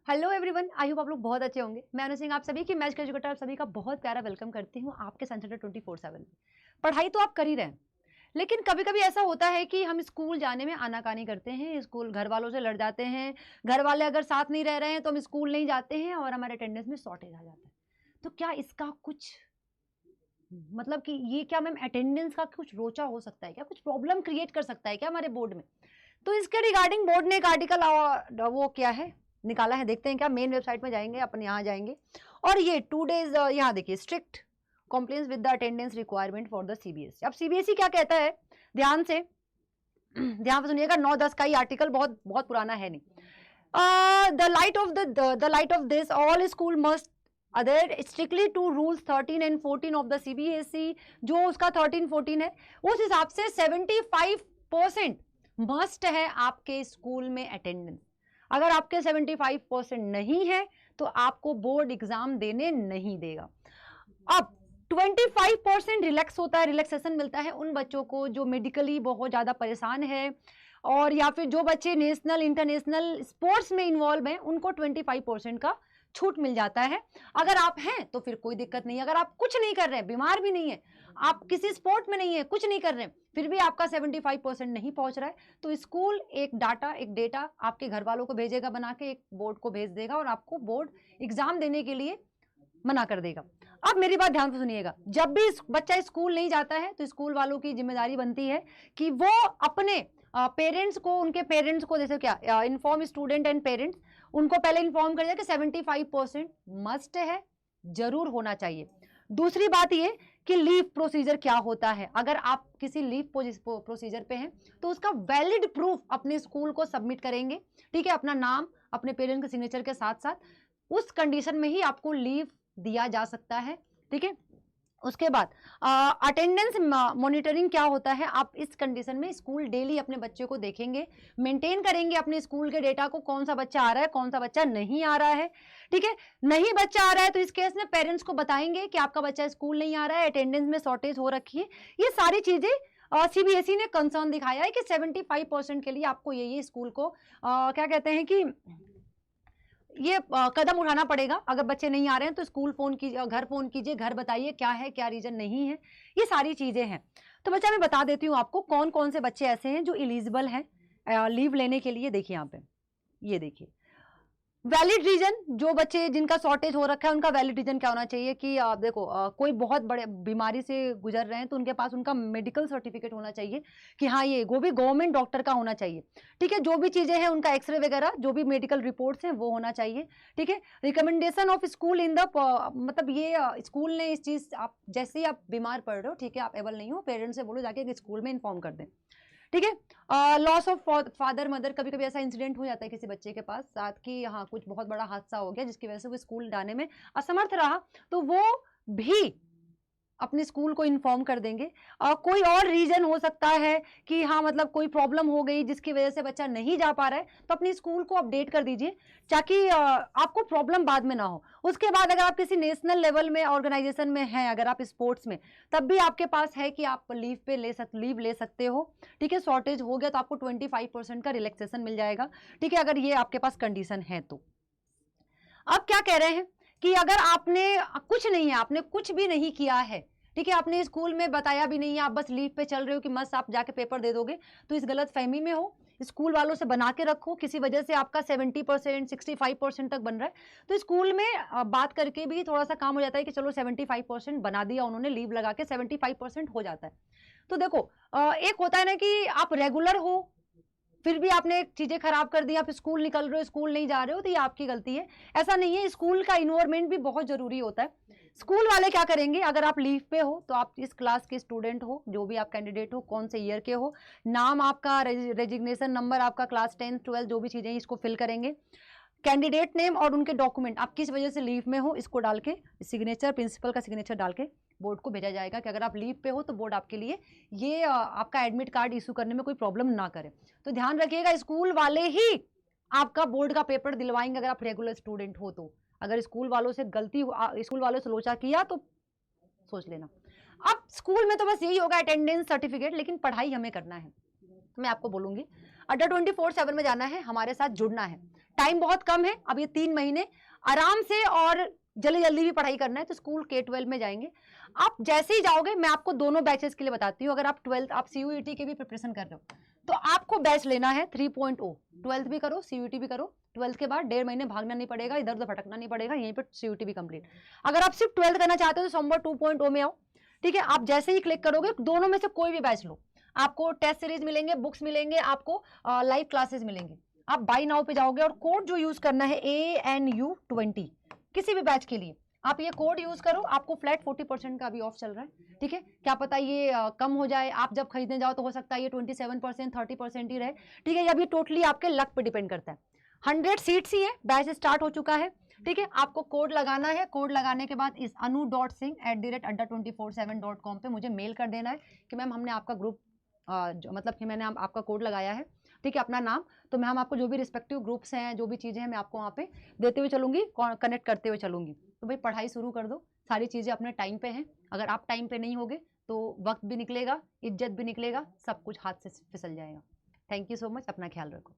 Hello everyone, I hope आप लोग बहुत अच्छे होंगे। मैं अनु सिंह आप सभी की मैच एजुकेटर आप सभी का बहुत प्यारा वेलकम करती हूँ आपके सेंटर 24/7। पढ़ाई तो आप कर ही रहे हैं, लेकिन कभी कभी ऐसा होता है कि हम स्कूल जाने में आनाकानी करते हैं, स्कूल घर वालों से लड़ जाते हैं। घर वाले अगर साथ नहीं रह रहे हैं तो हम स्कूल नहीं जाते हैं और हमारे अटेंडेंस में शॉर्टेज आ जाता है। तो क्या इसका कुछ मतलब कि ये क्या मैम अटेंडेंस का कुछ रोचा हो सकता है क्या, कुछ प्रॉब्लम क्रिएट कर सकता है क्या हमारे बोर्ड में? तो इसके रिगार्डिंग बोर्ड ने एक आर्टिकल वो क्या है निकाला है, देखते हैं क्या। मेन वेबसाइट में जाएंगे, अपन यहाँ जाएंगे और ये 2 days यहाँ देखिए, strict compliance with the attendance requirement for the CBSE. अब सीबीएसई क्या कहता है, ध्यान से ध्यान से सुनिएगा। 9-10 का ही आर्टिकल, बहुत बहुत पुराना है नहीं। The light of this all school must adhere strictly to rules 13 and 14 of the CBSE. जो उसका 13-14 है उस हिसाब से 75% मस्ट है आपके स्कूल में अटेंडेंस। अगर आपके 75% नहीं है तो आपको बोर्ड एग्जाम देने नहीं देगा। अब 25% रिलैक्स होता है, रिलैक्सेशन मिलता है उन बच्चों को जो मेडिकली बहुत ज़्यादा परेशान है, और या फिर जो बच्चे नेशनल इंटरनेशनल स्पोर्ट्स में इन्वॉल्व हैं उनको 25% का छूट मिल जाता है। अगर आप हैं तो फिर कोई दिक्कत नहीं है। अगर आप कुछ नहीं कर रहे हैं, बीमार भी नहीं है, आप किसी स्पोर्ट में नहीं है, कुछ नहीं कर रहे हैं, फिर भी आपका 75% नहीं पहुंच रहा है, तो स्कूल एक डेटा आपके घर वालों को भेजेगा बना के, एक बोर्ड को भेज देगा और आपको बोर्ड एग्जाम देने के लिए मना कर देगा। अब मेरी बात ध्यान से सुनिएगा, जब भी बच्चा स्कूल नहीं जाता है तो स्कूल वालों की जिम्मेदारी बनती है कि वो अपने पेरेंट्स को, उनके पेरेंट्स को, जैसे क्या इन्फॉर्म स्टूडेंट एंड पेरेंट्स, उनको पहले इन्फॉर्म कर दिया कि 75% मस्ट है, जरूर होना चाहिए। दूसरी बात ये कि लीव प्रोसीजर क्या होता है। अगर आप किसी लीव प्रोसीजर पे हैं तो उसका वैलिड प्रूफ अपने स्कूल को सबमिट करेंगे, ठीक है, अपना नाम अपने पेरेंट्स के सिग्नेचर के साथ साथ। उस कंडीशन में ही आपको लीव दिया जा सकता है, ठीक है। उसके बाद अटेंडेंस मॉनिटरिंग क्या होता है, आप इस कंडीशन में स्कूल डेली अपने बच्चे को देखेंगे, मेंटेन करेंगे अपने स्कूल के डेटा को, कौन सा बच्चा आ रहा है, कौन सा बच्चा नहीं आ रहा है, ठीक है। नहीं बच्चा आ रहा है तो इस केस में पेरेंट्स को बताएंगे कि आपका बच्चा स्कूल नहीं आ रहा है, अटेंडेंस में शॉर्टेज हो रखी है। ये सारी चीजें सीबीएसई ने कंसर्न दिखाया है कि 75% के लिए आपको ये स्कूल को क्या कहते हैं कि ये कदम उठाना पड़ेगा। अगर बच्चे नहीं आ रहे हैं तो स्कूल फोन कीजिए, घर फोन कीजिए, घर बताइए क्या है, क्या रीजन नहीं है, ये सारी चीजें हैं। तो बच्चा मैं बता देती हूँ आपको कौन कौन से बच्चे ऐसे हैं जो एलिजिबल हैं लीव लेने के लिए। देखिए यहाँ पे, ये देखिए वैलिड रीजन, जो बच्चे जिनका शॉर्टेज हो रखा है उनका वैलिड रीजन क्या होना चाहिए कि देखो कोई बहुत बड़े बीमारी से गुजर रहे हैं तो उनके पास उनका मेडिकल सर्टिफिकेट होना चाहिए कि हाँ ये वो भी गवर्नमेंट डॉक्टर का होना चाहिए, ठीक है। जो भी चीजें हैं उनका एक्सरे वगैरह जो भी मेडिकल रिपोर्ट्स हैं वो होना चाहिए, ठीक है। Recommendation of school in the मतलब ये स्कूल ने इस चीज, आप जैसे ही आप बीमार पड़ रहे हो, ठीक है, आप एबल नहीं हो, पेरेंट्स से बोलो जाके स्कूल में इन्फॉर्म कर दें, ठीक है। लॉस ऑफ फादर मदर, कभी कभी ऐसा इंसिडेंट हो जाता है किसी बच्चे के पास साथ कि हाँ कुछ बहुत बड़ा हादसा हो गया जिसकी वजह से वो स्कूल जाने में असमर्थ रहा, तो वो भी अपने स्कूल को इन्फॉर्म कर देंगे। कोई और रीजन हो सकता है कि हाँ मतलब कोई प्रॉब्लम हो गई जिसकी वजह से बच्चा नहीं जा पा रहा है, तो अपने स्कूल को अपडेट कर दीजिए ताकि आपको प्रॉब्लम बाद में ना हो। उसके बाद अगर आप किसी नेशनल लेवल में ऑर्गेनाइजेशन में हैं, अगर आप स्पोर्ट्स में, तब भी आपके पास है कि आप लीव ले सकते हो, ठीक है। शॉर्टेज हो गया तो आपको 25% का रिलैक्सेशन मिल जाएगा, ठीक है, अगर ये आपके पास कंडीशन है तो। अब क्या कह रहे हैं कि अगर आपने कुछ नहीं है, आपने कुछ भी नहीं किया है, ठीक है, आपने स्कूल में बताया भी नहीं है, आप बस लीव पे चल रहे हो कि मस्त आप जाके पेपर दे दोगे, तो इस गलत फहमी में हो। स्कूल वालों से बना के रखो, किसी वजह से आपका 70% 65% तक बन रहा है तो स्कूल में बात करके भी थोड़ा सा काम हो जाता है कि चलो 75% बना दिया उन्होंने, लीव लगा के 75% हो जाता है। तो देखो एक होता है ना कि आप रेगुलर हो फिर भी आपने चीजें खराब कर दी, आप स्कूल निकल रहे हो, स्कूल नहीं जा रहे हो, तो ये आपकी गलती है। ऐसा नहीं है, स्कूल का इन्वायरमेंट भी बहुत जरूरी होता है। स्कूल वाले क्या करेंगे, अगर आप लीव पे हो तो आप इस क्लास के स्टूडेंट हो, जो भी आप कैंडिडेट हो, कौन से ईयर के हो, नाम आपका, रेजिग्नेशन नंबर आपका, क्लास 10 12 जो भी चीजें इसको फिल करेंगे, कैंडिडेट नेम और उनके डॉक्यूमेंट, आप किस वजह से लीव में हो, इसको डाल के सिग्नेचर, प्रिंसिपल का सिग्नेचर डाल के बोर्ड को भेजा जाएगा कि अगर आप लीव पे हो तो बोर्ड आपके लिए ये आपका एडमिट कार्ड इशू करने में कोई प्रॉब्लम ना करे। तो ध्यान रखिएगा, स्कूल वाले ही आपका बोर्ड का पेपर दिलवाएंगे अगर आप रेगुलर स्टूडेंट हो तो। अगर स्कूल वालों से गलती, स्कूल वालों से लोचा किया तो सोच लेना। अब स्कूल में तो बस यही होगा, अटेंडेंस सर्टिफिकेट, लेकिन पढ़ाई हमें करना है। तो मैं आपको बोलूंगी अड्डा 24/7 में जाना है, हमारे साथ जुड़ना है। टाइम बहुत कम है, अब ये 3 महीने आराम से और जल्दी जल्दी भी पढ़ाई करना है, तो स्कूल K-12 में जाएंगे। आप जैसे ही जाओगे, मैं आपको दोनों बैचेस के लिए बताती हूँ। अगर आप 12th, आप CUET की भी प्रिपरेशन कर रहे हो, तो आपको बैच लेना है 3.0। 12th भी करो, CUET भी करो। 12th के बाद 1.5 महीने भागना नहीं पड़ेगा, इधर उधर भटकना नहीं पड़ेगा, यहीं पे CUET भी कंप्लीट। अगर आप सिर्फ 12th करना चाहते हो तो समवर 2.0 में आओ, ठीक है। आप जैसे ही क्लिक करोगे, दोनों में से कोई भी बैच लो, आपको टेस्ट सीरीज मिलेंगे, बुक्स मिलेंगे, आपको लाइव क्लासेस मिलेंगे। आप बाई नाउ पे जाओगे और कोड जो यूज करना है ANU20 किसी भी बैच के लिए, आप ये कोड यूज करो, आपको फ्लैट 40% का अभी ऑफ चल रहा है, ठीक है। क्या पता ये कम हो जाए, आप जब खरीदने जाओ तो हो सकता है ये 27% 30% ही रहे, ठीक है। ये अभी टोटली आपके लक पे डिपेंड करता है। 100 सीट्स ही है, बैच स्टार्ट हो चुका है, ठीक है। आपको कोड लगाना है, कोड लगाने के बाद इस anu.singh@adda247.com पे मुझे मेल कर देना है कि मैम हमने आपका ग्रुप मतलब कि मैंने आपका कोड लगाया है, ठीक है, अपना नाम। तो मैं हम आपको जो भी रिस्पेक्टिव ग्रुप्स हैं, जो भी चीज़ें हैं, मैं आपको वहाँ पे देते हुए चलूंगी, कनेक्ट करते हुए चलूंगी। तो भाई पढ़ाई शुरू कर दो, सारी चीज़ें अपने टाइम पे हैं। अगर आप टाइम पे नहीं होगे तो वक्त भी निकलेगा, इज्जत भी निकलेगा, सब कुछ हाथ से फिसल जाएगा। थैंक यू सो मच, अपना ख्याल रखो।